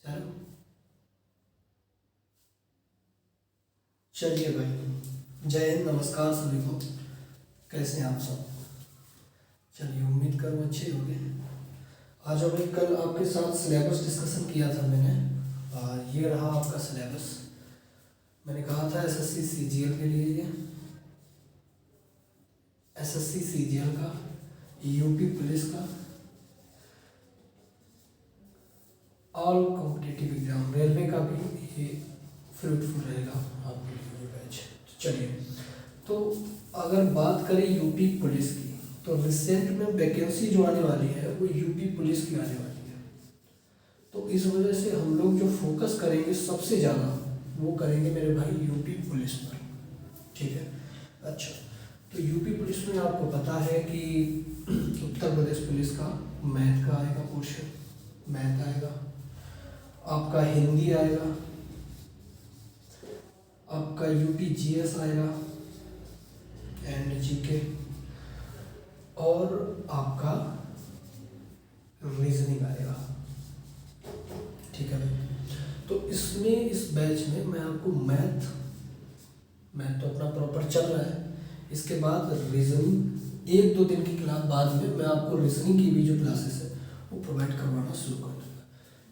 चलो चलिए भाई, जय हिंद, नमस्कार सभी को। कैसे हैं आप सब? चलिए, उम्मीद करूँ अच्छे होंगे। आज अभी कल आपके साथ सिलेबस डिस्कशन किया था मैंने। ये रहा आपका सिलेबस। मैंने कहा था एसएससी सीजीएल के लिए, ये एसएससी सीजीएल का, यूपी पुलिस का, ऑल कॉम्पिटिटिव एग्जाम, रेलवे का भी ये फ्रूटफुल रहेगा आपके लिए बैच। चलिए, तो अगर बात करें यूपी पुलिस की, तो रिसेंट में वैकेंसी जो आने वाली है वो यूपी पुलिस की आने वाली है। तो इस वजह से हम लोग जो फोकस करेंगे सबसे ज़्यादा वो करेंगे मेरे भाई यूपी पुलिस पर। ठीक है, अच्छा। तो यूपी पुलिस में आपको पता है कि उत्तर प्रदेश पुलिस का मैथ का आएगा पोर्शन, मैथ आएगा, आपका हिंदी आएगा, आपका यूपी जीएस आएगा एंड जीके, और आपका रीजनिंग आएगा। ठीक है भाई, तो इसमें इस बैच में मैं आपको मैथ तो अपना प्रॉपर चल रहा है, इसके बाद रीजनिंग 1-2 दिन की क्लास बाद में मैं आपको रीजनिंग की भी जो क्लासेस है वो प्रोवाइड करवाना शुरू कर दूँगा।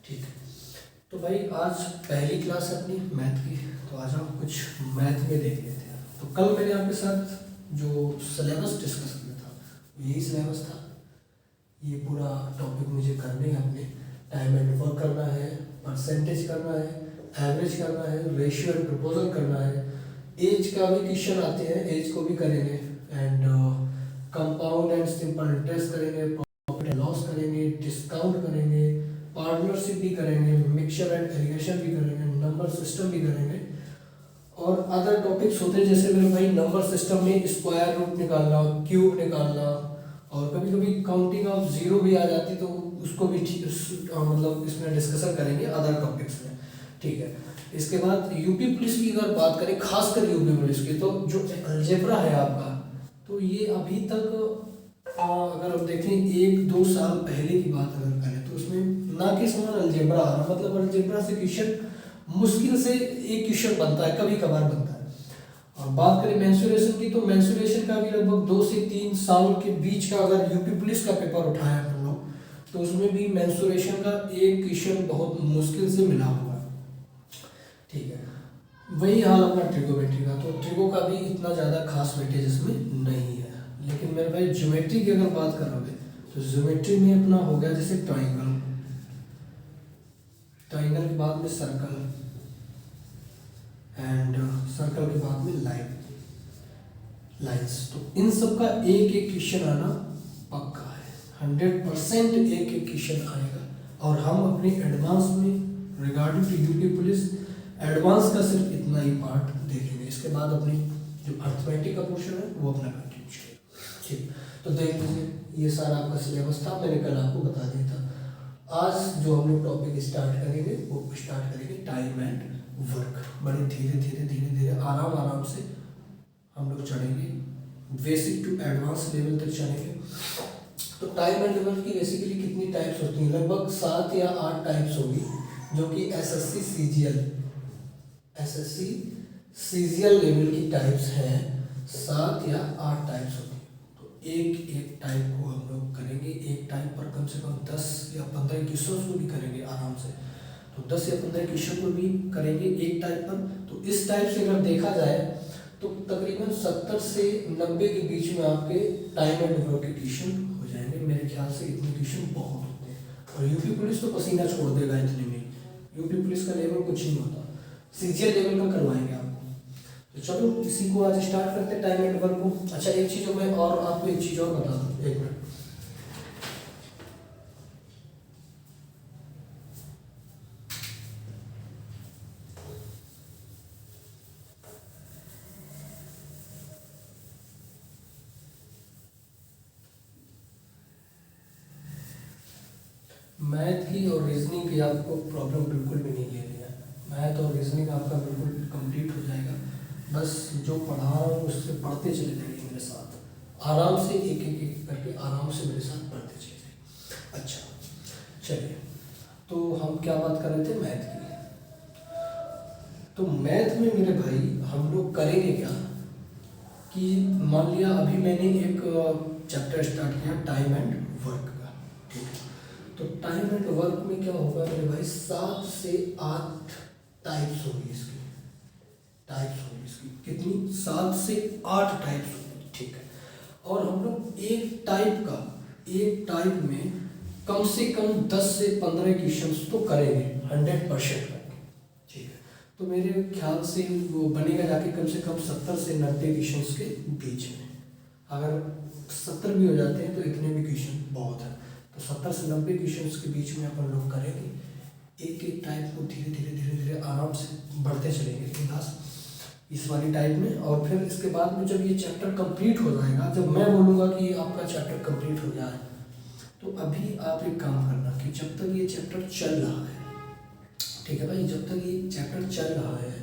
ठीक है, तो भाई आज पहली क्लास है अपनी मैथ की, तो आज हम कुछ मैथ में देख लेते हैं। तो कल मैंने आपके साथ जो सिलेबस डिस्कस किया था यही सिलेबस था। ये पूरा टॉपिक मुझे करने हैं अपने, टाइम एंड वर्क करना है, परसेंटेज करना है, एवरेज करना है, रेशियो एंड प्रपोजल करना है, एज का भी क्वेश्चन आते हैं, एज को भी करेंगे, and compound and simple interest करेंगे, प्रॉफिट एंड लॉस करेंगे, डिस्काउंट करेंगे, पार्टनरशिप भी करेंगे, मिक्सचर एंड एलिगेशन भी करेंगे, नंबर सिस्टम भी करेंगे, और अदर टॉपिक्स होते हैं जैसे मेरे भाई नंबर सिस्टम में स्क्वायर रूट निकालना, क्यूब निकालना, और कभी कभी काउंटिंग ऑफ जीरो भी आ जाती तो उसको भी मतलब इसमें डिस्कशन करेंगे अदर टॉपिक्स में। ठीक है, इसके बाद यूपी पुलिस की अगर बात करें, खासकर यूपी पुलिस की, तो जो अलजेब्रा है आपका, तो ये अभी तक अगर हम देखें 1-2 साल पहले की बात अगर करें तो उसमें ना के समान अलजेब्रा आ रहा, मतलब अलजेब्रा से क्वेश्चन मुश्किल से एक क्वेश्चन बनता है, कभी कभार बनता है। और बात करें मेंसुरेशन की, तो मेंसुरेशन का भी लगभग 2 से 3 साल के बीच का अगर यूपी पुलिस का पेपर उठाया हम लोग तो उसमें भी मेंसुरेशन का एक क्वेश्चन बहुत मुश्किल से मिला हुआ है। ठीक है, वही हाल अपना ट्रिगोमेट्री का, तो ट्रिगो का भी इतना ज़्यादा खास वेटेज इसमें नहीं है। लेकिन मेरे भाई ज्योमेट्री की अगर बात करोगे तो ज्योमेट्री में अपना हो गया जैसे ट्राइंगल, ट्राइंगल के बाद में सर्कल, एंड सर्कल के बाद में लाइन्स, तो इन सब का एक एक क्वेश्चन आना पक्का है, 100% एक एक क्वेश्चन आएगा। और हम अपने एडवांस में regarding to UP police advance का सिर्फ इतना ही पार्ट देखेंगे, इसके बाद अपनी जो अर्थमेटिक का पोर्शन है वो अपना कंटिन्यू करेंगे। ठीक, तो देख लीजिए, ये सारा आपका सिलेबस था, मैंने कल आपको बता दिया था। आज जो हम लोग टॉपिक स्टार्ट करेंगे वो स्टार्ट करेंगे टाइम एंड वर्क। बड़े धीरे धीरे आराम से हम लोग चढ़ेंगे, बेसिक टू एडवांस लेवल तक चढ़ेंगे। तो टाइम एंड वर्क की बेसिकली कितनी टाइप्स होती हैं? लगभग 7 या 8 टाइप्स होगी, जो कि एसएससी सीजीएल लेवल की टाइप्स हैं। 7 या 8 टाइप्स होती हैं, तो एक टाइप को हम लोग करेंगे। एक टाइप पर कम से कम 10 या 15 क्वेश्चन को भी करेंगे आराम से, तो 10 या 15 क्वेश्चन को भी करेंगे एक टाइप पर। तो इस टाइप से अगर देखा जाए तो तकरीबन 70 से 90 के बीच में आपके टाइम एंड वर्क के क्वेश्चन हो जाएंगे। मेरे ख्याल से इतने क्वेश्चन बहुत होते हैं, और यूपी पुलिस तो पसीना छोड़ देगा इतने में। यूपी पुलिस का लेवल कुछ नहीं होता, सीजीएल लेवल का करवाएंगे आपको। तो चलो इसी को आज स्टार्ट करते हैं, टाइम एंड वर्क को। अच्छा, एक चीज़ मैं और आपको एक चीज़ और बता दूँ, 1 मिनट। मैथ की और रीजनिंग की आपको प्रॉब्लम बिल्कुल भी नहीं लेनी है। मैथ और रीजनिंग आपका बिल्कुल कंप्लीट हो जाएगा। बस जो पढ़ा रहा हूँ उससे पढ़ते चले जाइए मेरे साथ, आराम से एक एक करके आराम से मेरे साथ पढ़ते चले जाइए। अच्छा, चलिए, तो हम क्या बात कर रहे थे, मैथ की। तो मैथ में मेरे भाई हम लोग करेंगे क्या कि मान लिया अभी मैंने एक चैप्टर स्टार्ट किया टाइम एंड वर्क का, ठीक है। तो टाइम एंड वर्क में क्या होगा मेरे भाई, 7 से 8 टाइप्स होगी इसकी, कितनी, 7 से 8 टाइप्स होगी, ठीक है। और हम लोग एक टाइप में कम से कम 10 से 15 क्वेश्चंस तो करेंगे 100% करके, ठीक है। तो मेरे ख्याल से वो बनेगा जाके कम से कम 70 से 90 क्वेश्चंस के बीच में। अगर 70 भी हो जाते हैं तो इतने भी क्वेश्चन बहुत है। तो 70 से 90 क्वेश्चंस के बीच में अपन लोग करेंगे, एक एक टाइप को धीरे धीरे आराम से बढ़ते चलेंगे क्लास इस वाली टाइप में। और फिर इसके बाद में जब ये चैप्टर कंप्लीट हो जाएगा, जब मैं बोलूँगा कि आपका चैप्टर कंप्लीट हो जाए, तो अभी आप एक काम करना कि जब तक ये चैप्टर चल रहा है, ठीक है भाई, जब तक ये चैप्टर चल रहा है,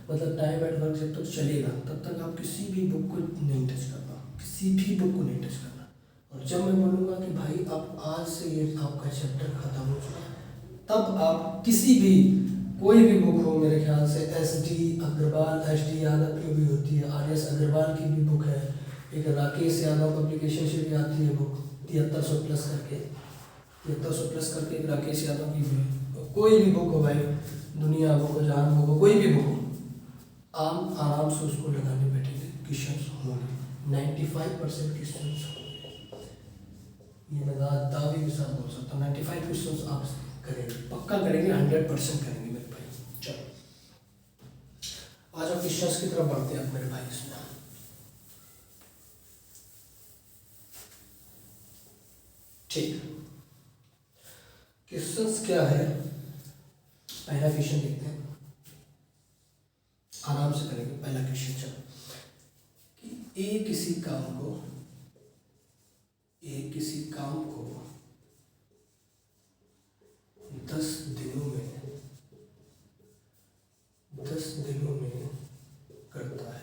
मतलब टाइम एंड वर्क जब तक चलेगा, तब तक आप किसी भी बुक को नहीं टच करना, किसी भी बुक को नहीं टच करना। और जब मैं बोलूँगा कि भाई आप आज से ये आपका चैप्टर खत्म हो चुका है, तब आप किसी भी कोई भी बुक हो, मेरे ख्याल से SD अग्रवाल, SD यादव की भी होती है, RS अग्रवाल की भी बुक है, एक राकेश यादव पब्लिकेशन से भी आती है बुक 7300 प्लस करके, 7300 प्लस करके एक राकेश यादव की भी, कोई भी बुक हो भाई, दुनिया बुक हो, जहान बुक हो, कोई भी बुक हो, आप आराम से उसको लगाने बैठेंगे, क्वेश्चंस होंगे 95% क्वेश्चंस होंगे, ये मैं दावे के साथ बोल सकता हूँ 95 क्वेश्चंस आप करेंगे, पक्का करेंगे, 100% करेंगे मेरे भाई। चलो आज आप क्वेश्चंस की तरफ बढ़ते हैं मेरे भाई। इसमें ठीक, क्वेश्चंस क्या है, पहला क्वेश्चन देखते हैं, आराम से करेंगे पहला क्वेश्चन। चलो कि ए किसी काम को 10 दिनों में करता है,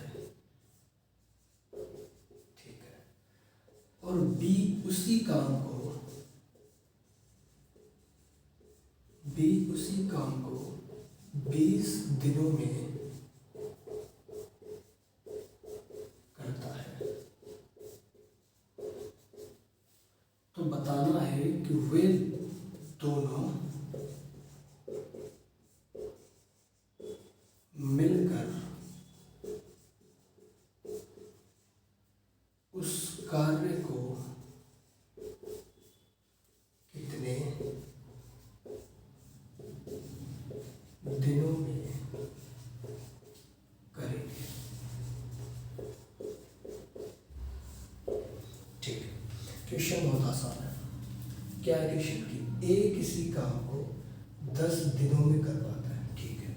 ठीक है। और बी उसी काम को 20 दिनों में करता है। तो बताना है कि वे दोनों मिलकर उस कार्य को कितने दिनों में करेंगे, ठीक है। क्वेश्चन बहुत आसान है। क्या है क्वेश्चन कि ए किसी काम को 10 दिनों में करवाता है, ठीक है,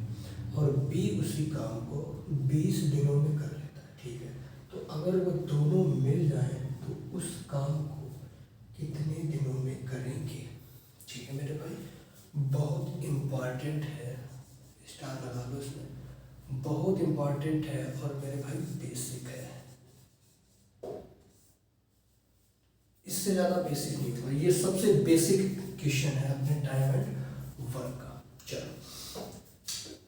और बी उसी काम को 20 दिनों में कर लेता है, ठीक है। तो अगर वो दोनों मिल जाएं तो उस काम को कितने दिनों में करेंगे, ठीक है मेरे भाई। बहुत इम्पॉर्टेंट है, स्टार लगा लो इसमें, बहुत इम्पॉर्टेंट है और मेरे भाई बेसिक है, इससे ज़्यादा बेसिक नहीं होगा, ये सबसे बेसिक क्वेश्चन है अपने टाइम एंड वर्क का। चलो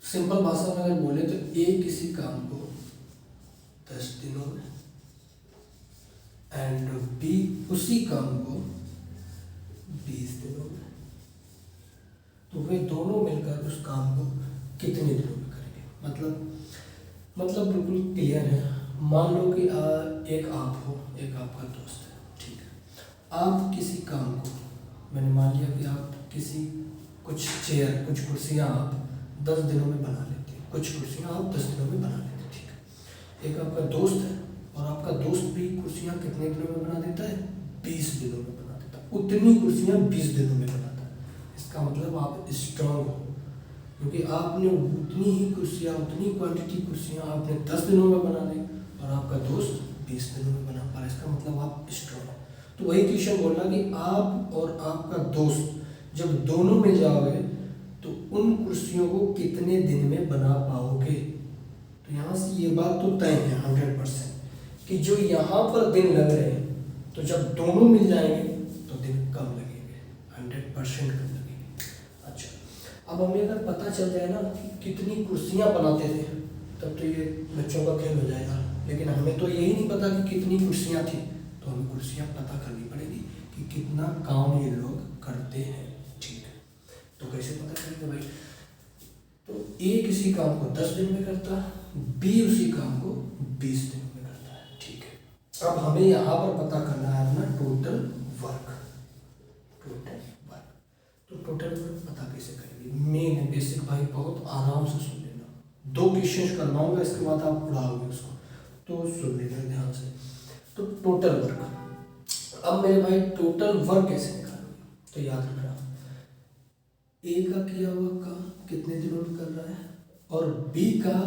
सिंपल भाषा में अगर बोले तो ए किसी काम को 10 दिनों में एंड बी उसी काम को 20 दिनों में, तो वे दोनों मिलकर उस काम को कितने दिनों में करेंगे। मतलब बिल्कुल क्लियर है। मान लो कि एक आप हो, एक आपका दोस्त है, ठीक है। आप किसी काम को, मैंने मान लिया कि आप किसी कुछ चेयर, कुछ कुर्सियाँ आप 10 दिनों में बना लेते हैं, कुछ कुर्सियाँ आप 10 दिनों में बना लेते हैं, ठीक है। एक आपका दोस्त है और आपका दोस्त भी कुर्सियाँ कितने दिनों में बना देता है, 20 दिनों में बना देता है, उतनी कुर्सियाँ 20 दिनों में बनाता है। इसका मतलब आप स्ट्रांग हो, क्योंकि आपने उतनी ही कुर्सियाँ, उतनी क्वांटिटी कुर्सियाँ आपने 10 दिनों में बना दी और आपका दोस्त 20 दिनों में बना पा, इसका मतलब आप स्ट्रांग हो। तो वही क्वेश्चन बोला कि आप और आपका दोस्त जब दोनों में जाओगे तो उन कुर्सियों को कितने दिन में बना पाओगे। तो यहाँ से ये बात तो तय है 100% कि जो यहाँ पर दिन लग रहे हैं, तो जब दोनों मिल जाएंगे तो दिन कम लगेंगे, 100% कम लगेंगे। अच्छा, अब हमें अगर पता चल जाए ना कि कितनी कुर्सियाँ बनाते थे, तब तो ये बच्चों का खेल हो जाएगा। लेकिन हमें तो यही नहीं पता कि कितनी कुर्सियाँ थी, तो हमें कुर्सियाँ पता करनी पड़ेगी कि कितना काम ये लोग करते हैं। ठीक है, तो कैसे पता करेंगे भाई? तो ए किसी काम को 10 दिन में करता है, बी उसी काम को 20 दिन में करता है। ठीक है, अब हमें यहाँ पर पता करना है अपना टोटल वर्क। तो टोटल वर्क पता कैसे करेंगे? मेन बेसिक भाई, बहुत आराम से सुन लेना। 2 क्वेश्चन करवाऊंगा, इसके बाद आप उड़ाओगे उसको, तो सुन लेना ध्यान से। तो टोटल वर्क, अब मेरे भाई टोटल वर्क कैसे निकालोगे? तो याद रखना, ए का किया हुआ काम कितने दिनों में कर रहा है और बी का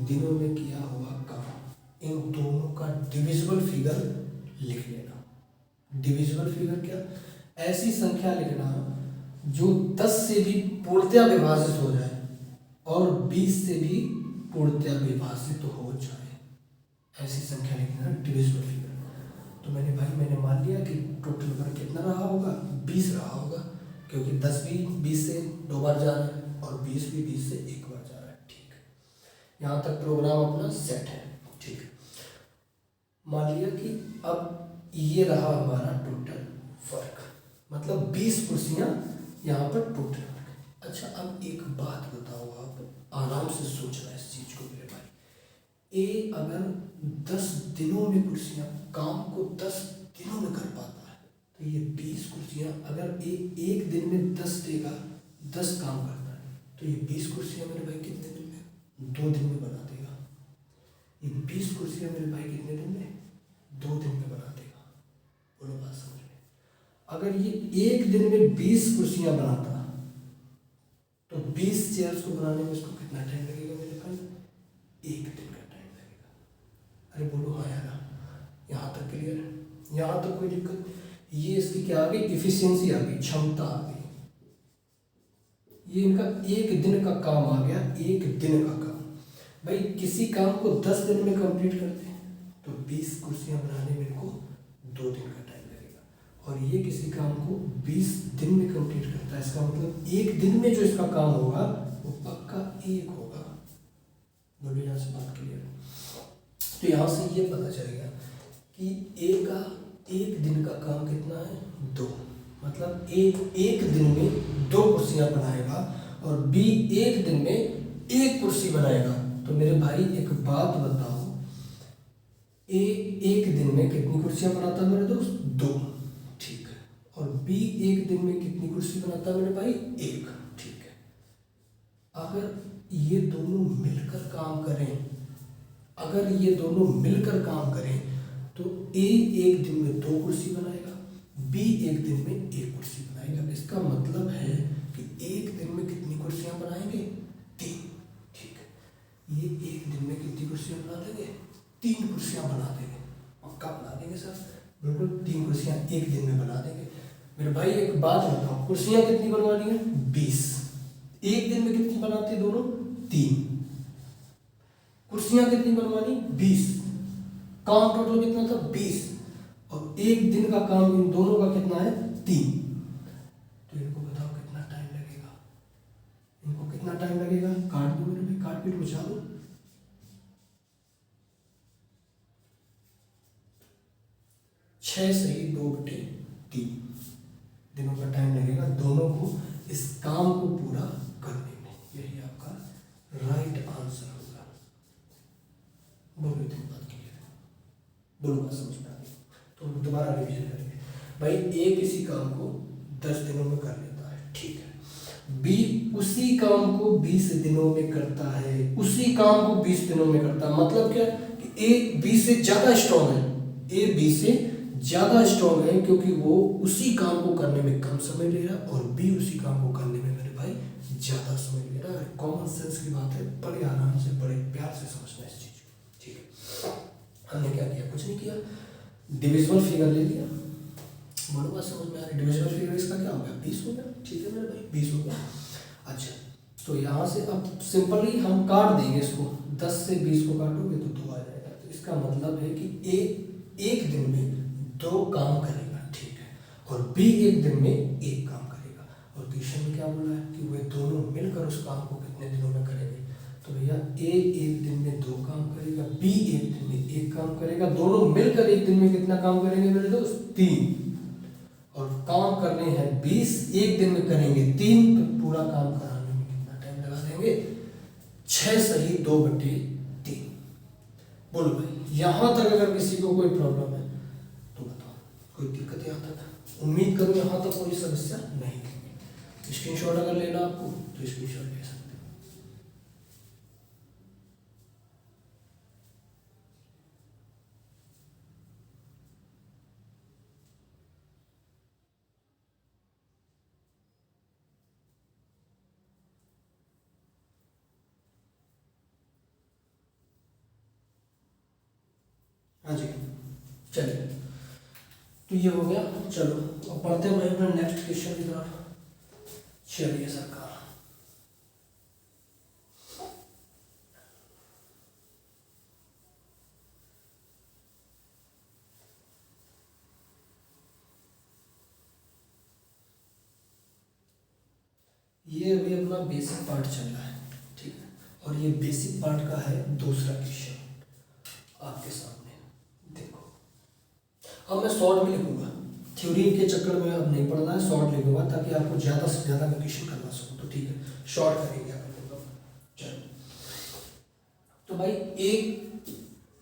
दिनों में किया हुआ काम, इन दोनों का डिविजिबल फिगर लिख लेना। डिविजिबल फिगर क्या? ऐसी संख्या लिखना जो 10 से भी पूर्णतया विभाजित हो जाए और 20 से भी पूर्णतया विभाजित हो जाए, ऐसी संख्या लिखना डिविजिबल फिगर। तो मैंने मान लिया कि टोटल वर्क कितना रहा होगा? 20 रहा होगा, क्योंकि 10 भी 20 से 2 बार जा रहा है और 20 भी 20 से 1 बार जा रहा है। ठीक है, यहाँ तक प्रोग्राम अपना सेट है। ठीक है, मान लिया कि अब ये रहा हमारा टोटल वर्क, मतलब 20 कुर्सियाँ यहाँ पर टोटल वर्क। अच्छा, अब एक बात बताओ, आप आराम से सोचना इस चीज़ को मेरे भाई। ए अगर 10 दिनों में कुर्सियाँ, काम को 10 दिनों में कर पाता है, तो ये 20 कुर्सियाँ अगर एक दिन में 10 देगा, 10 काम करता है, तो ये 20 कुर्सियाँ मेरे भाई कितने दिन में? 2 दिन में बना देगा। ये 20 कुर्सियाँ मेरे भाई कितने दिन में? 2 दिन में बना देगा। बोलो बात समझ में? अगर ये एक दिन में 20 कुर्सियाँ बनाता, तो 20 चेयर्स को बनाने में इसको कितना टाइम लगेगा मेरे भाई? 1 दिन का टाइम लगेगा। अरे बोलो हाँ या ना? यहाँ तक क्लियर है? यहाँ तक कोई दिक्कत? ये इसकी क्या आ गई? इफिशियंसी आ गई, क्षमता आ गई। ये इनका 1 दिन का काम आ गया, 1 दिन का काम। भाई किसी काम को 10 दिन में कंप्लीट करते हैं, तो 20 कुर्सियाँ बनाने में इनको 2 दिन का टाइम लगेगा। और ये किसी काम को 20 दिन में कंप्लीट करता है, इसका मतलब 1 दिन में जो इसका काम होगा वो पक्का 1 होगा। बोलिए, यहाँ से बात क्लियर है? तो यहाँ से ये पता चलेगा कि ए का 1 दिन का काम कितना है? 2, मतलब एक दिन में 2 कुर्सियाँ बनाएगा और बी 1 दिन में 1 कुर्सी बनाएगा। तो मेरे भाई एक बात बताओ, ए 1 दिन में कितनी कुर्सियाँ बनाता है मेरे दोस्त? 2। ठीक है, और बी 1 दिन में कितनी कुर्सी बनाता है मेरे भाई? 1। ठीक है, अगर ये दोनों मिलकर काम करें, अगर ये दोनों मिलकर काम करें, तो ए 1 दिन में 2 कुर्सी बनाएगा, बी 1 दिन में 1 कुर्सी बनाएगा। इसका मतलब है कि 1 दिन में कितनी कुर्सियां बनाएंगे? 3। ठीक है, ये 1 दिन में कितनी कुर्सियां बना देंगे? 3 कुर्सियां बना देंगे। पक्का बना देंगे सर? बिल्कुल, 3 कुर्सियां 1 दिन में बना देंगे। मेरे भाई एक बात बताओ, कुर्सियां कितनी बनवानी है? 20। 1 दिन में कितनी बनाते दोनों? 3। कुर्सियां कितनी बनवानी? 20। काम टोटल कितना था? 20। और 1 दिन का काम इन दोनों का कितना है? 3। तो इनको बताओ कितना टाइम लगेगा? इनको कितना टाइम लगेगा? काट दो मेरे भाई, काट पीट बुझा दो। 6 से 2/3 दिनों का टाइम लगेगा दोनों को इस काम को पूरा करने में। यही आपका राइट आंसर होगा। बोलो इतनी बात क्लियर है? बोलो बात समझ में आ गई? तो दोबारा रिवीजन करेंगे भाई। ए किसी काम को 10 दिनों में कर लेता है, ठीक है। बी उसी काम को 20 दिनों में करता है, उसी काम को 20 दिनों में करता है। मतलब क्या कि ए बी से ज्यादा स्ट्रॉन्ग है, ए बी से ज्यादा स्ट्रॉन्ग है, क्योंकि वो उसी काम को करने में कम समय ले रहा है और बी उसी काम को करने में मेरे भाई ज्यादा समय ले रहा है। कॉमन सेंस की बात है, बड़े आराम से बड़े प्यार से समझना इस चीज को, ठीक है। हमने क्या किया? कुछ नहीं किया, डिविजिबल फिगर ले लिया। बोलो बात समझ में आ रही? डिविजिबल फिगर इसका क्या हो गया? 20 हो गया, ठीक है मेरे भाई, 20 हो गया। अच्छा, तो यहाँ से अब सिंपली हम काट देंगे इसको, 10 से 20 को काटोगे तो 2 आ जाएगा। तो इसका मतलब है कि ए 1 दिन में 2 काम करेगा, ठीक है, और बी 1 दिन में 1 काम करेगा। और क्वेश्चन में कंडीशन क्या बोला है कि वे दोनों मिलकर उस काम को कितने दिनों में करेंगे। तो भैया ए एक दिन में 2 काम करेगा, बी एक दिन में 1 काम करेगा, दोनों मिलकर एक दिन में कितना काम करेंगे मेरे दोस्त 3। और काम करने हैं 20, एक दिन में करेंगे 3, तो पूरा काम कराने में कितना टाइम लगा देंगे 6 सही 2/3। बोलो भाई यहाँ तक अगर किसी को कोई प्रॉब्लम है तो बताओ, कोई दिक्कत यहाँ तक? उम्मीद करूँ यहाँ तक कोई समस्या नहीं है। स्क्रीनशॉट अगर लेना आपको तो स्क्रीनशॉट ले सकते हो। हाँ जी चलिए, तो ये हो गया। चलो अब पढ़ते हैं अपना नेक्स्ट क्वेश्चन की तरफ। चलिए सरकार, ये अभी अपना बेसिक पार्ट चल रहा है, ठीक है, और ये बेसिक पार्ट का है दूसरा क्वेश्चन आपके सामने। देखो अब मैं शॉर्ट में लिखूंगा, थ्योरी के चक्कर में अब नहीं पढ़ना है, शॉर्ट लिखूंगा ताकि आपको ज़्यादा से ज़्यादा मैं क्वेश्चन करवा सकूँ। तो ठीक है, शॉर्ट करेंगे आप लोग। चलो तो भाई एक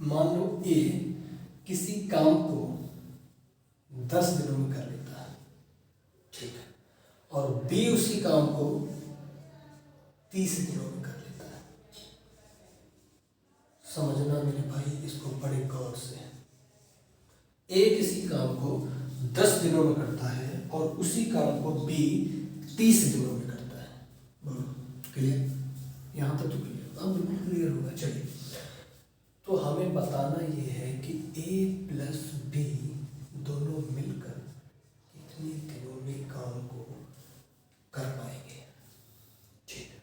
मान लो ए किसी काम को 10 दिनों में कर लेता है, ठीक है, और बी उसी काम को 30 दिनों में कर लेता है। समझना मेरे भाई इसको बड़े गौर से। ए किसी काम को 10 दिनों में करता है और उसी काम को बी 30 दिनों में करता है। बोलो क्लियर? यहाँ तक तो क्लियर? अब बिल्कुल क्लियर होगा। चलिए, तो हमें बताना ये है कि ए प्लस बी दोनों मिलकर कितने दिनों में काम को कर पाएंगे। ठीक है,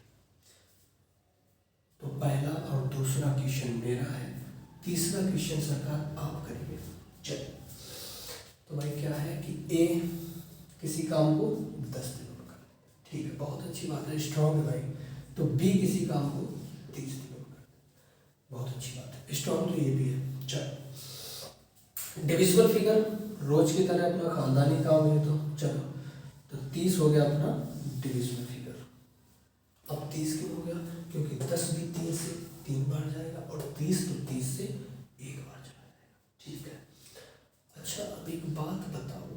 तो पहला और दूसरा क्वेश्चन मेरा है, तीसरा क्वेश्चन सरकार आप करेंगे। चलिए, तो भाई क्या है कि ए किसी काम को 10 दिनों में कर, ठीक है, बहुत अच्छी बात है, स्ट्रॉन्ग है भाई। तो बी किसी काम को 30 दिनों में कर, बहुत अच्छी बात है, स्ट्रॉन्ग तो ये भी है। चलो, डिविजिबल फिगर रोज की तरह अपना खानदानी काम है, तो 30 हो गया अपना डिविजिबल फिगर। अब 30 क्यों हो गया? क्योंकि 10 भी 3 से 3 बार जाएगा और 30 तो 30 से 1 बार जाएगा। ठीक है, अच्छा अब एक बात बताओ,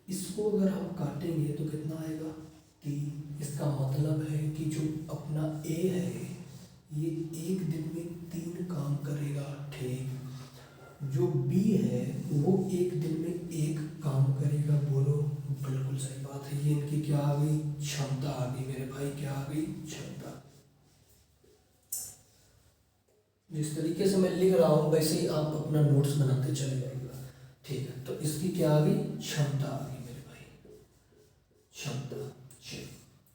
इसको अगर हम काटेंगे तो कितना आएगा? 3। इसका मतलब है कि जो अपना ए है ये एक दिन में 3 काम करेगा, ठीक। जो बी है वो एक दिन में 1 काम करेगा। बोलो बिल्कुल सही बात है, ये इनकी क्या आ गई? क्षमता आ गई मेरे भाई, क्या आ गई? क्षमता। जिस तरीके से मैं लिख रहा हूँ वैसे ही आप अपना नोट्स बनाते चले जाइएगा, ठीक है। तो इसकी क्या आ गई? क्षमता आ गई मेरे भाई, क्षमता।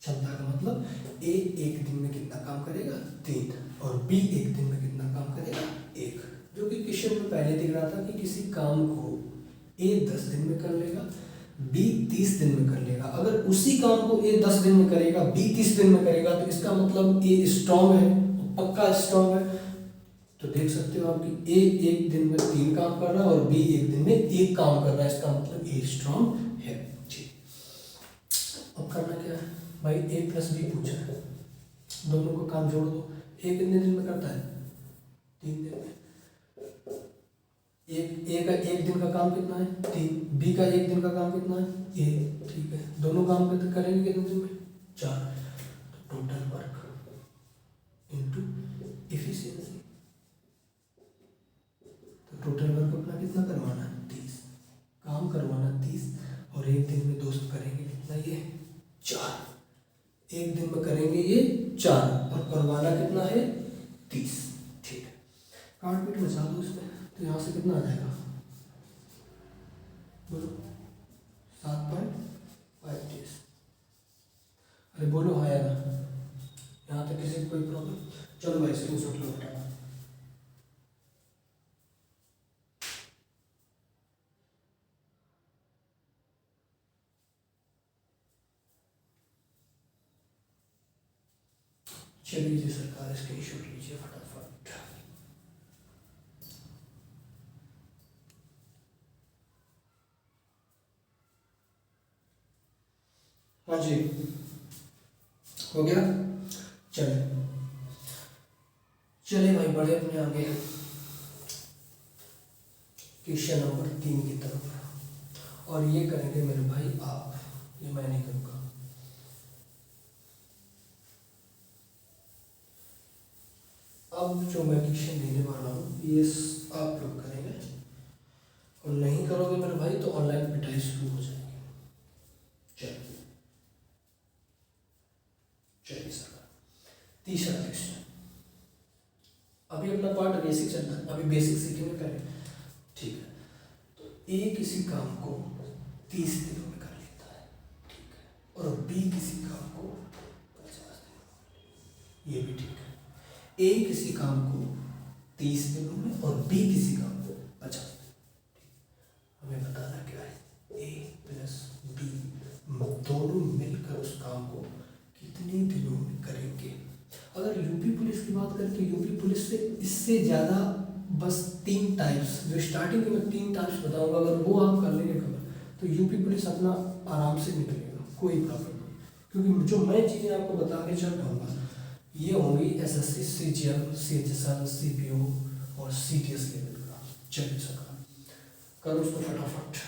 क्षमता का मतलब ए एक दिन में कितना काम करेगा? 3, और बी एक दिन में कितना काम करेगा? 1। जो कि क्वेश्चन में पहले दिख रहा था कि किसी काम को ए 10 दिन में कर लेगा, बी 30 दिन में कर लेगा। अगर उसी काम को ए 10 दिन में करेगा, बी 30 दिन में करेगा, तो इसका मतलब ए स्ट्रॉन्ग है, पक्का स्ट्रॉन्ग है। तो देख सकते हो आप कि ए एक दिन में 3 काम कर रहा है और बी एक दिन में 1 काम कर रहा है, इसका मतलब ए स्ट्रॉन्ग है। ठीक, अब करना क्या है भाई? ए प्लस बी पूछा है, दोनों को काम जोड़ दो। ए कितने दिन में करता है? 3 दिन में। ए का 1 दिन का काम कितना है? 3। बी का 1 दिन का काम कितना है? 1। ठीक है, दोनों काम करेंगे कितने दिन में? 4। तो टोटल वर्क इनटू एफिशिएंसी, तो टोटल वर्क अपना कितना करवाना है? 30। काम करवाना 30 और एक दिन में दोस्त करेंगे कितना? ये 4। एक दिन में करेंगे ये 4 और करवाना कितना है? 30। ठीक है, काट पीट मचा दो इसमें, तो यहाँ से कितना आ जाएगा? बोलो 7.5। अरे बोलो हाँ यार, यहाँ तक किसी को कोई प्रॉब्लम? चलो भाई स्क्रीनशॉट लो बेटा। चलिए जी सरकार, स्क्रीनशॉट लीजिए फटाफट। हाँ जी, हो गया। चलिए चलिए भाई, बढ़े अपने आगे क्वेश्चन नंबर 3 की तरफ। और ये करेंगे मेरे भाई आप, ये मैं नहीं करूँगा। अब जो मैं क्वेश्चन देने वाला हूँ ये आप लोग करेंगे, और नहीं करोगे मेरे भाई तो ऑनलाइन पिटाई शुरू हो जाएगी। चलिए चलिए सर, तीसरा क्वेश्चन। अभी अपना पार्ट बेसिक चल रहा है, अभी बेसिक सीखेंगे पहले, ठीक है। तो ए किसी काम को 30 दिनों में कर लेता है, ठीक है, और बी किसी काम को 50 दिनों में, ये भी ठीक है। ए किसी काम को 30 दिनों में और बी किसी काम को 50 दिनों में। हमें बताना क्या है, ए प्लस बी दोनों मिलकर उस काम को कितने दिनों में करेंगे। अगर यूपी पुलिस की बात करें तो यूपी पुलिस से इससे ज़्यादा बस 3 टाइप्स, जो स्टार्टिंग में मैं 3 टाइप्स बताऊंगा, अगर वो आप कर लेंगे कवर तो यूपी पुलिस अपना आराम से निकलेगा, कोई प्रॉब्लम नहीं। क्योंकि जो मैं चीज़ें आपको बता के चल पाऊँगा ये होंगी एसएससी, सीजीएल, सीएचएसएल, सीपीओ और सीटीएस लेवल का। चलिए सर, करो उसको फटाफट।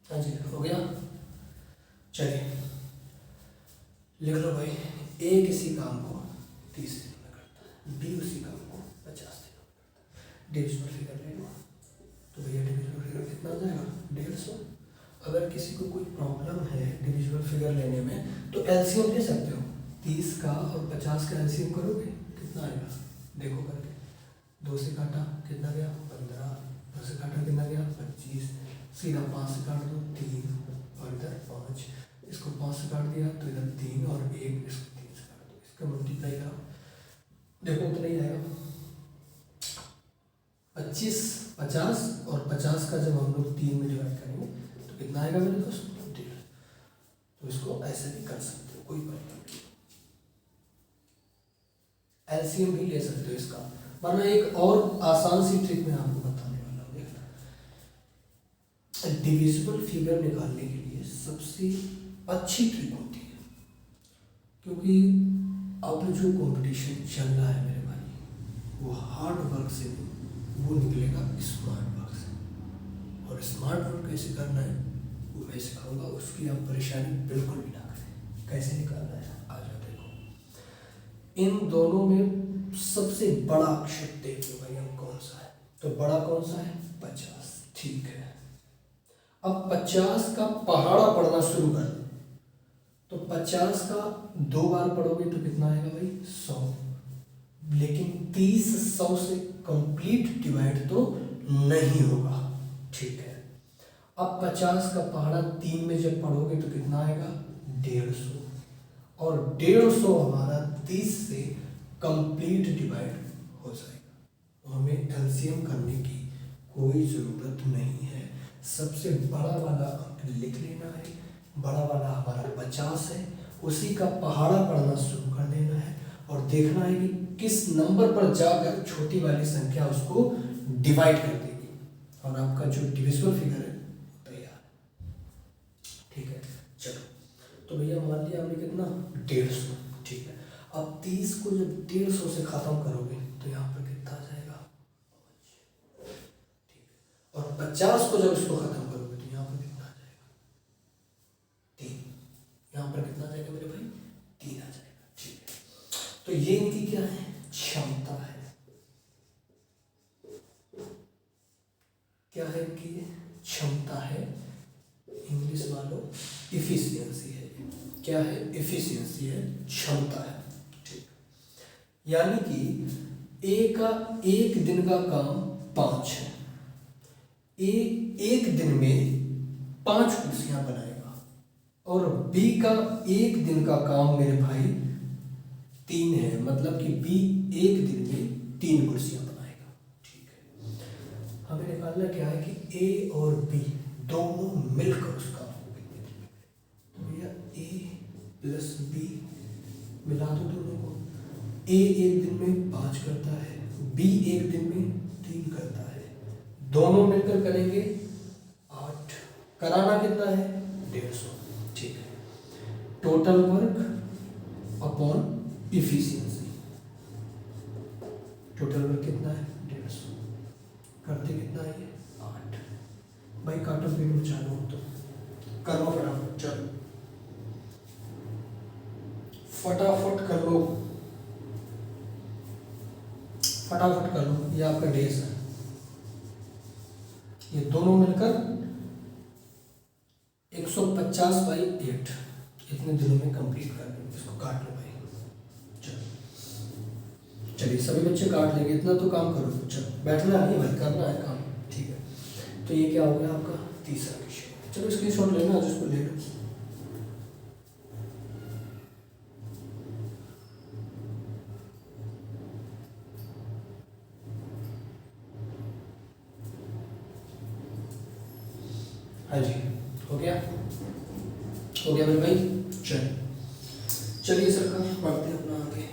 हाँ जी, हो गया। चलिए लिख लो भाई, ए किसी काम को 30 दिनों में करता है, बी उसी काम को 50 दिनों में करता है। डिविजिबल फिगर ले लो, तो भैया डिविजिबल फिगर कितना आ जाएगा, 150। अगर किसी को कोई प्रॉब्लम है डिविजिबल फिगर लेने में तो एलसीएम ले सकते हो। 30 का और 50 का एलसीएम करोगे कितना आएगा, देखो करके। 2 से काटा कितना गया, 15। 2 से काटा कितना गया, 25। सीधा 5 से काट दो 3, और इधर 5। इसको 5 से काट दिया तो इधर 3 और 1, इसको 3 से काट दो, इसका मल्टीप्लाई करो, देखो उतना ही आएगा। 25, 50 और 50 का जब हम लोग 3 में डिवाइड करेंगे तो कितना आएगा मेरे दोस्त, 1.5। तो इसको ऐसे भी कर सकते हो, कोई प्रॉब्लम नहीं। एलसीएम भी ले सकते हो इसका, वरना एक और आसान सी ट्रिक मैं आपको बताने वाला हूँ। डिविजिबल फिगर निकालने के लिए सबसे अच्छी ट्रिक होती है, क्योंकि अब जो कंपटीशन चल रहा है मेरे भाई वो हार्ड वर्क से नहीं, वो निकलेगा स्मार्ट वर्क से। और स्मार्ट वर्क कैसे करना है वो मैं सिखाऊंगा, उसकी आप परेशानी बिल्कुल भी ना करें। कैसे निकालना है आ जाओ देखो। इन दोनों में सबसे बड़ा अक्षर देख लो भाई हम कौन सा है, तो बड़ा कौन सा है, 50, ठीक है। अब 50 का पहाड़ा पढ़ना शुरू कर, तो 50 का 2 बार पढ़ोगे तो कितना आएगा भाई, 100। लेकिन 30 100 से कंप्लीट डिवाइड तो नहीं होगा, ठीक है। अब 50 का पहाड़ा 3 में जब पढ़ोगे तो कितना आएगा, 150। और 150 हमारा 30 से कंप्लीट डिवाइड हो जाएगा। तो हमें एलसीएम करने की कोई ज़रूरत नहीं है, सबसे बड़ा वाला अंक लिख लेना है। बड़ा वाला हमारा 50 है, उसी का पहाड़ा पढ़ना शुरू कर देना है और देखना है कि किस नंबर पर जाकर छोटी वाली संख्या उसको डिवाइड कर देगी, और आपका जो डिविजिबल फिगर है तैयार, ठीक है। चलो तो भैया मान लिया हमने कितना, 150, ठीक है। अब 30 को जब 150 से ख़त्म करोगे तो यहाँ पर कितना आ जाएगा, ठीक है। और 50 को जब इसको ख़त्म करोगे तो यहाँ पर कितना आ जाएगा, 3। यहाँ पर कितना आ जाएगा मेरे भाई, 3 आ जाएगा, ठीक है। तो ये इनकी क्या है, क्षमता है। क्या है इनकी क्षमता है, इंग्लिश वालों इफिशियंसी है। क्या है, इफिशियंसी है, क्षमता है, ठीक। यानी कि एक दिन का काम 5 है। एक दिन में 5 कुर्सियां बनाएगा, और बी का एक दिन का काम मेरे भाई 3 है, मतलब कि बी एक दिन में 3 कुर्सियां बनाएगा। ठीक है, हमें निकालना क्या है कि ए और बी दोनों मिलकर उस काम को कितने दिन में करेंगे। तो भैया ए प्लस बी मिला दो दोनों को। ए एक दिन में 5 करता है, बी एक दिन में 3 करता है, दोनों मिलकर करेंगे 8। कराना कितना है 150। ठीक है, total work upon efficiency, total work कितना है 150, करते कितना है ये 8। भाई काटो पीट चालू तो करो फटाफट, चलो फटाफट कर लो, फटाफट कर लो। ये आपका डेज है, ये दोनों मिलकर 150/8 इतने दिनों में कंप्लीट कर लो। इसको काट लो भाई, चलो चलिए सभी बच्चे काट लेंगे, इतना तो काम करो। चलो बैठना नहीं भाई, करना है काम। ठीक है, तो ये क्या हो गया आपका तीसरा क्वेश्चन। चलो स्क्रीनशॉट लेना, जिसको ले लो। हाँ जी, हो गया, हो गया मेरे भाई। चलिए सरकार पढ़ते हैं अपना आगे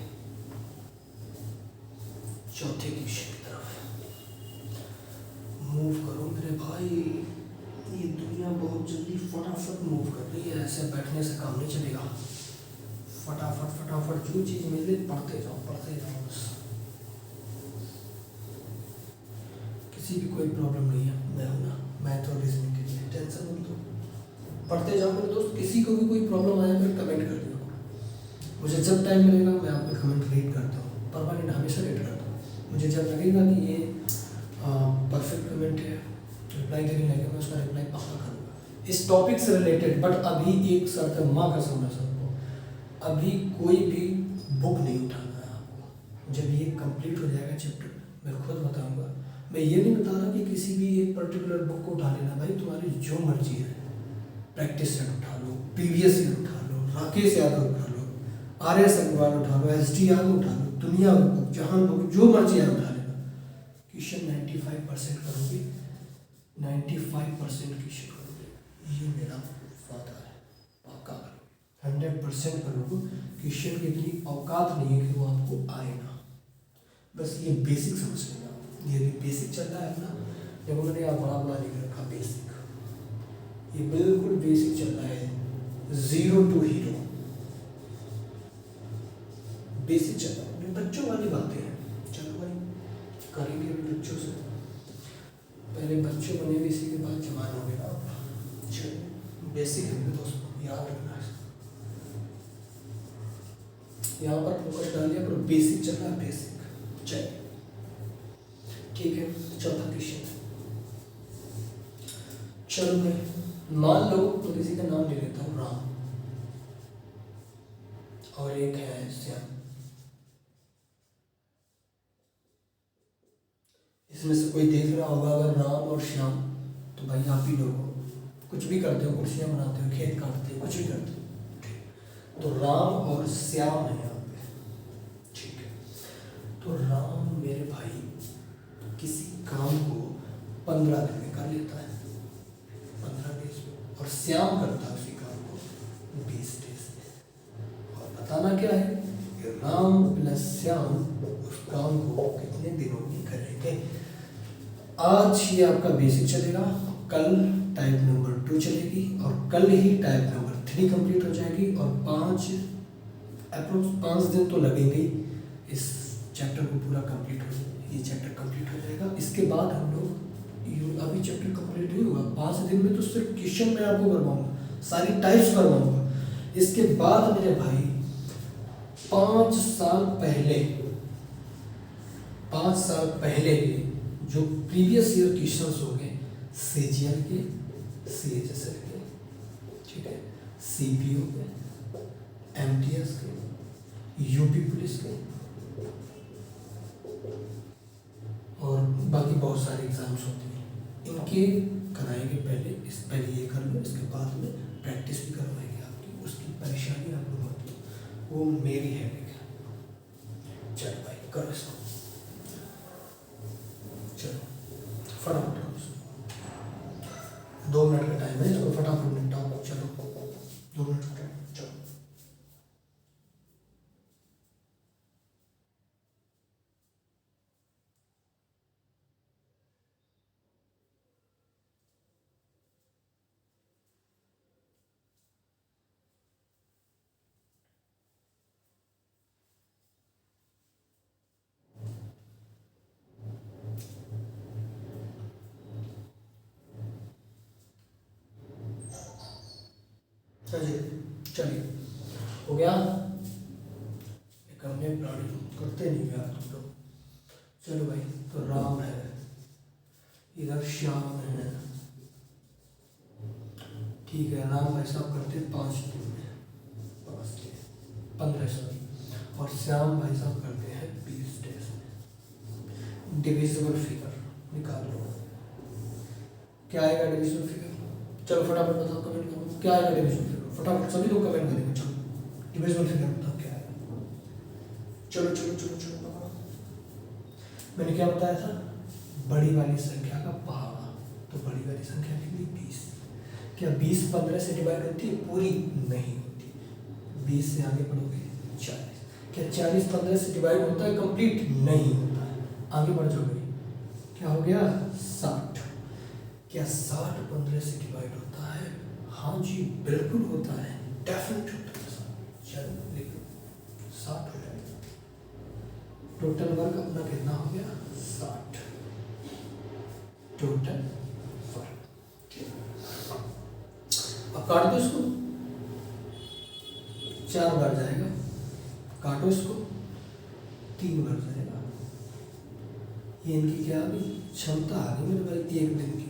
चौथे क्वेश्चन की तरफ मूव करो मेरे भाई। ये दुनिया बहुत जल्दी फटाफट मूव कर रही है, ऐसे बैठने से काम नहीं चलेगा। फटाफट फटाफट जो चीज़ मिले पढ़ते जाओ, पढ़ते जाओ बस। किसी भी कोई प्रॉब्लम नहीं है, मैं हूँ ना, मैथ और रीजनिंग के लिए टेंशन मत लो, पढ़ते जाओ मेरे दोस्त। किसी को भी कोई प्रॉब्लम आया फिर कमेंट कर दियो, मुझे जब टाइम मिलेगा मैं आपका कमेंट रीड करता हूँ, परमानेंट हमेशा रीड करता हूँ। मुझे जब लगेगा कि ये परफेक्ट कमेंट है, रिप्लाई देने लगेगा, मैं उसका रिप्लाई पक्का करूँगा इस टॉपिक से रिलेटेड। बट अभी एक शर्त है, माँ कसम है सबको, अभी कोई भी बुक नहीं उठाना है आपको। जब ये कंप्लीट हो जाएगा चैप्टर, मैं खुद बताऊँगा। मैं ये नहीं बता रहा कि किसी भी एक पर्टिकुलर बुक को उठा लेना, भाई तुम्हारी जो मर्जी है। प्रैक्टिस सेट उठा लो, प्रीवियस ईयर उठा लो, राकेश यादव उठा लो, RS अग्रवाल उठा लो, SDR उठा लो, दुनिया बुक, जहां बुक, जो मर्जी है उठा लेना। क्वेश्चन 95% करोगे, 95% क्वेश्चन करोगे, ये मेरा वादा है। पक्का करो, 100% करोगे। क्वेश्चन की इतनी औकात नहीं है कि वो आपको आए ना, बस ये बेसिक समझ लेना। ये भी बेसिक चल रहा है अपना, देखो मैंने यहाँ बड़ा बड़ा लिख रखा बेसिक, ये बिल्कुल बेसिक चल रहा है, 0 to हीरो बेसिक चल रहा है। बच्चों वाली बातें हैं, चलो भाई करेंगे अभी बच्चों से। पहले बच्चों बने भी, इसी के बाद जवान हो गया। चलो बेसिक है मेरे दोस्तों, याद रखना है। यहाँ पर फोकस डाल दिया, पर बेसिक चल रहा है, बेसिक। चलिए ठीक है, चौथा क्वेश्चन। चलो मैं मान लो तो किसी का नाम ले लेता हूँ राम, और एक है श्याम। इसमें से कोई देख रहा होगा अगर राम और श्याम, तो भाई आप ही लोग हो, कुछ भी करते हो, कुर्सियाँ बनाते हो, खेत काटते हो, कुछ भी करते हो। तो राम और श्याम है यहाँ पे, ठीक है। तो राम मेरे भाई किसी काम को 15 दिन में कर लेता है, 15 डेज में, और श्याम करता है उसी काम को 20 डेज में। और बताना क्या है कि राम प्लस श्याम उस काम को कितने दिनों में करेंगे। आज ये आपका बेसिक चलेगा, कल टाइप नंबर 2 चलेगी, और कल ही टाइप नंबर 3 कंप्लीट हो जाएगी, और 5 दिन तो लगेंगे ही इस चैप्टर को पूरा कंप्लीट हो, ये चैप्टर कंप्लीट हो जाएगा। इसके बाद हम लोग, अभी चैप्टर कंप्लीट नहीं हुआ, 5 दिन में तो सिर्फ क्वेश्चन मैं आपको करवाऊंगा, सारी टाइप्स करवाऊंगा। इसके बाद मेरे भाई 5 साल पहले के जो प्रीवियस ईयर क्वेश्चंस हो गए, CGL के, CHSL के, ठीक है, CPO के, MTS के, UP पुलिस के, और बाकी बहुत सारे एग्जाम्स होते हैं, इनके कराएंगे पहले ये कर लो, वो मेरी हैबिट है। चलो भाई करो इसको, चलो फटाफट करो इसको, 2 मिनट का टाइम है, इसको फटाफट निपटाओ। चलो 2 मिनट का टाइम, चलो। चलिए चलिए, हो गया। एक हमने प्राणी करते नहीं यार तुम लोग। चलो भाई, तो राम है, इधर श्याम है, ठीक है। राम भाई साहब करते 5 दिन में, 5 दिन 15 सॉरी, और श्याम भाई साहब करते हैं 20 डेज में। डिविजिबल फिगर निकाल लो, क्या आएगा डिविजिबल फिगर? चलो फटाफट बताओ, कमेंट करो क्या आएगा डिविजिबल फिगर, फटाफट सभी लोग कमेंट करेंगे। चलो डिविजिबल फिगर बताओ क्या आएगा। चलो चलो चलो चलो बताओ। मैंने क्या बताया था? बड़ी वाली संख्या का पहाड़ा, तो बड़ी वाली संख्या कितनी? 20। क्या 20 15 से डिवाइड होती है? पूरी नहीं होती। 20 से आगे बढ़ोगे 40। क्या 40 15 से डिवाइड होता है? कंप्लीट नहीं होता है। आगे बढ़ जाओगे, क्या हो गया? 60। क्या 60 15 से डिवाइड होता है? हाँ जी बिल्कुल होता है, डेफिनेट होता है। चलो लिखो 60 हो जाएगा। टोटल वर्क अपना कितना हो गया? 60 टोटल वर्क। अब काट दो इसको, 4 बार जाएगा, काटो इसको, 3 बार जाएगा। ये इनकी क्या आ गई? क्षमता आ गई मेरे भाई 1 दिन की।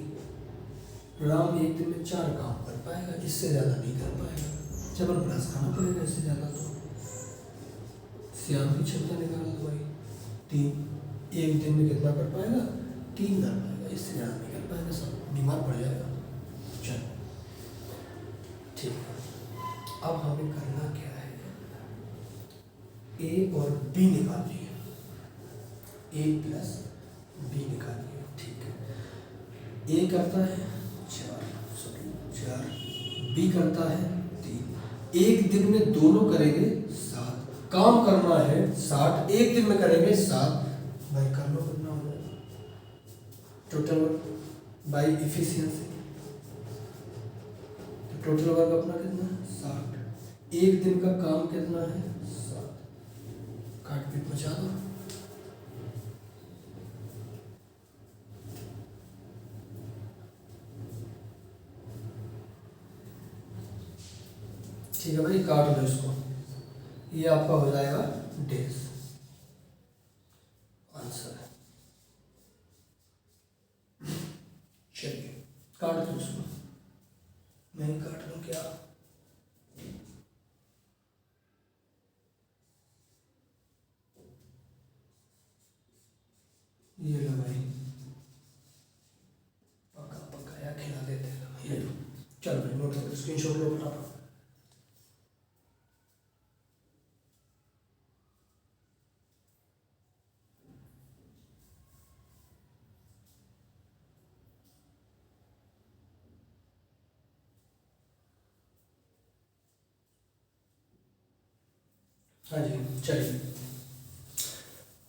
राम 1 दिन में 4 काम कर पाएगा, इससे ज़्यादा नहीं कर पाएगा। चलो प्लस खाना पड़ेगा इससे ज़्यादा। तो श्याम की क्षमता निकाल दो भाई, 3। 1 दिन में कितना कर पाएगा? 3 कर पाएगा, इससे ज़्यादा नहीं कर पाएगा, सब बीमार पड़ जाएगा। चलो ठीक है, अब हमें करना क्या है? ए और बी निकालिए, ए प्लस बी निकालिए, ठीक है। ए करता है 4, बी करता है 3। 1 दिन में दोनों करेंगे 7, काम करना है 60, 1 दिन में करेंगे 7। भाई कर लो कितना हो जाएगा टोटल वर्क बाई इफिशियंसी। तो टोटल वर्क अपना कितना है? 60। 1 दिन का काम कितना है? 7। काट पीट बचा दो। ठीक है भाई, काट दो इसको, ये आपका हो जाएगा डेज। आंसर है। चलिए काट दो इसको, मैं ही काट दूं क्या? ये लो भाई, पका पकाया खिला देते हैं, ये लो। चलो भाई नोट करो, स्क्रीनशॉट लो फटाफट। हाँ जी चलिए,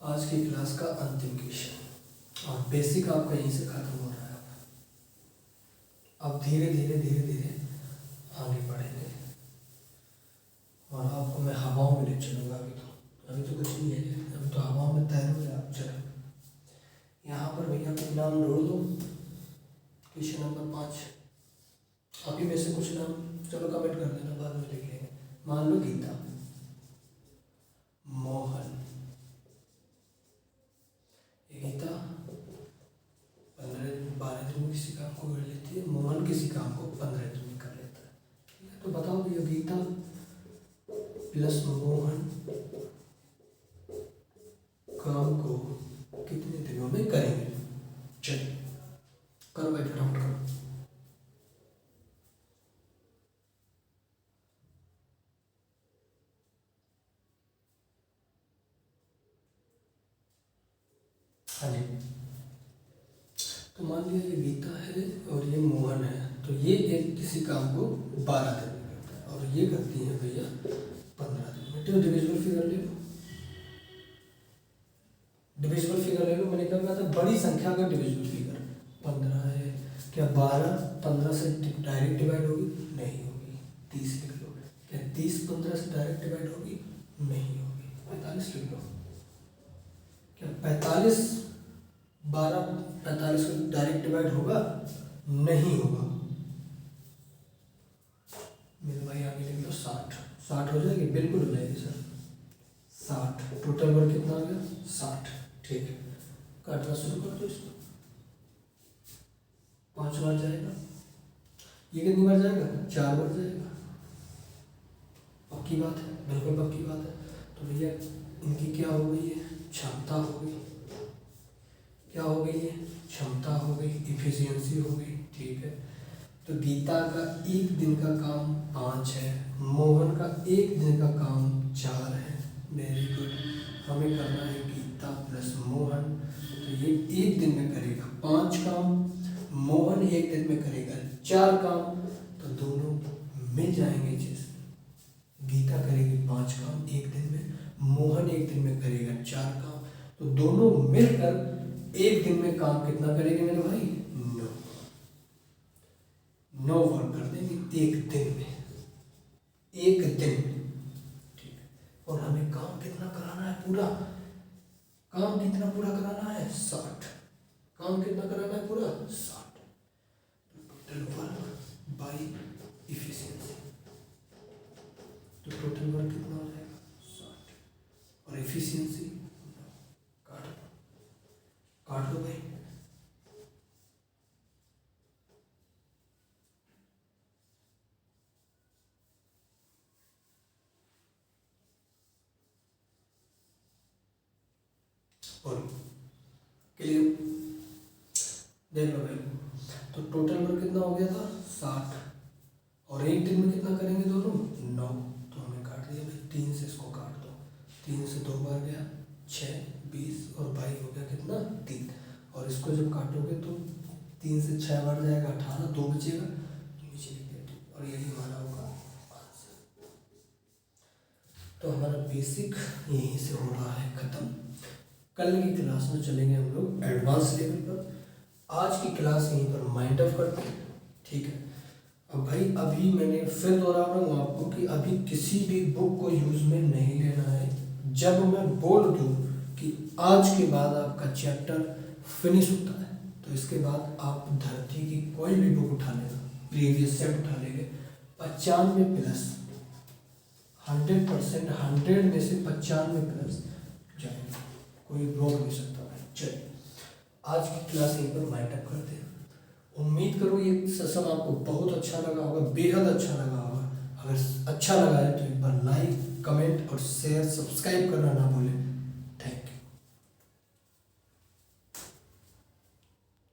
आज की क्लास का अंतिम क्वेश्चन, और बेसिक आपका यहीं से खत्म हो रहा है। अब धीरे धीरे धीरे धीरे आगे बढ़ेंगे, और आपको मैं हवाओं में ले चलूँगा। अभी तो कुछ नहीं है, अभी तो हवाओं में तैरोगे आप। चलो यहाँ पर भैया कुछ नाम जोड़ दो, क्वेश्चन नंबर 5। आप ही में से कुछ नाम चलो कमेंट कर देना, बाद में लिख लेंगे। मान लो गीता, मोहन, गीता 12 दिन में किसी काम को कर लेती है, मोहन किसी काम को 15 दिन में कर लेता है। ठीक है, तो बताओ भैया गीता प्लस मोहन काम को कितने दिनों में करेंगे? चलिए करो भाई फटाफट करो। हाँ जी। तो मान लिया ये गीता है और ये मोहन है, तो ये एक किसी काम को 12 दिन में करता है और ये करती है भैया 15 दिन में। तो डिविजिबल फिगर ले लो, डिविजिबल फिगर ले लो। मैंने क्या कहा था, बड़ी संख्या का डिविजिबल फिगर 15 है। क्या 12 15 से डायरेक्ट डिवाइड होगी? नहीं होगी। 30 लिख लो। क्या 30 15 से डायरेक्ट डिवाइड होगी? नहीं होगी। 45 लिख लो। क्या 45 को डायरेक्ट डिवाइड होगा? नहीं होगा। मेरे भाई आगे लिख लो 60 हो जाएगी? बिल्कुल हो जाएगी सर। 60 टोटल वर्क कितना आ गया? 60। ठीक है, काटना शुरू कर दो इसको। 5 बार जाएगा। ये कितनी बार जाएगा? 4 बार जाएगा। पक्की बात है, बिल्कुल पक्की बात है। तो भैया इनकी क्या हो गई है? क्षमता हो गई। क्या हो गई है? क्षमता हो गई, इफिशियंसी हो गई। ठीक है, तो गीता का एक दिन का काम 5 है, मोहन का एक दिन का काम 4 है। Very good. हमें करना है गीता प्लस मोहन, तो ये एक दिन में करेगा 5 काम, मोहन एक दिन में करेगा 4 काम, तो दोनों मिल जाएंगे। चीज गीता करेगी 5 काम एक दिन में, मोहन एक दिन में करेगा 4 काम, तो दोनों मिलकर एक दिन में काम कितना करेंगे मेरे भाई? 9 वर्क कर देंगे एक दिन में, एक दिन में। ठीक है, और हमें काम कितना कराना है? पूरा काम कितना पूरा कराना है? 60। काम कितना कराना है? पूरा 60। टोटल वर्क बाई इफिशियंसी, तो टोटल वर्क कितना हो जाएगा? 60 और एफिशिएंसी काट दो भाई। और क्लियर? देख लो भाई, तो टोटल वर्क कितना हो गया था? 60, और एक दिन में कितना करेंगे दोनों? 9। तो हमने काट दिया भाई, 3 से इसको काट दो। 3 से 2 बार गया 6, 20 और भाई हो गया कितना? 3। और इसको जब काटोगे तो 3 से 6 बार जाएगा 18, 2 बचेगा तो नीचे लिख दिया, और यही हमारा होगा आंसर। तो हमारा बेसिक यहीं से हो रहा है खत्म। कल की क्लास में चलेंगे हम लोग एडवांस लेवल पर। आज की क्लास यहीं पर माइंड ऑफ करते हैं। ठीक है, अब भाई अभी मैंने फिर दोहरा रहा हूँ आपको कि अभी किसी भी बुक को यूज में नहीं लेना है। जब मैं बोल दूँ कि आज के बाद आपका चैप्टर फिनिश होता है, तो इसके बाद आप धरती की कोई भी बुक उठा लेना, प्रीवियस सेट उठा लेंगे, 95 प्लस 100%, 100 में से 95 प्लस जाएंगे, कोई रोक नहीं सकता भाई। चलिए आज की क्लास यहीं पर वाइंड अप करते हैं। उम्मीद करो ये सेशन आपको बहुत अच्छा लगा होगा, बेहद अच्छा लगा होगा। अगर अच्छा लगा है तो एक बार लाइक, कमेंट और शेयर, सब्सक्राइब करना ना भूलें।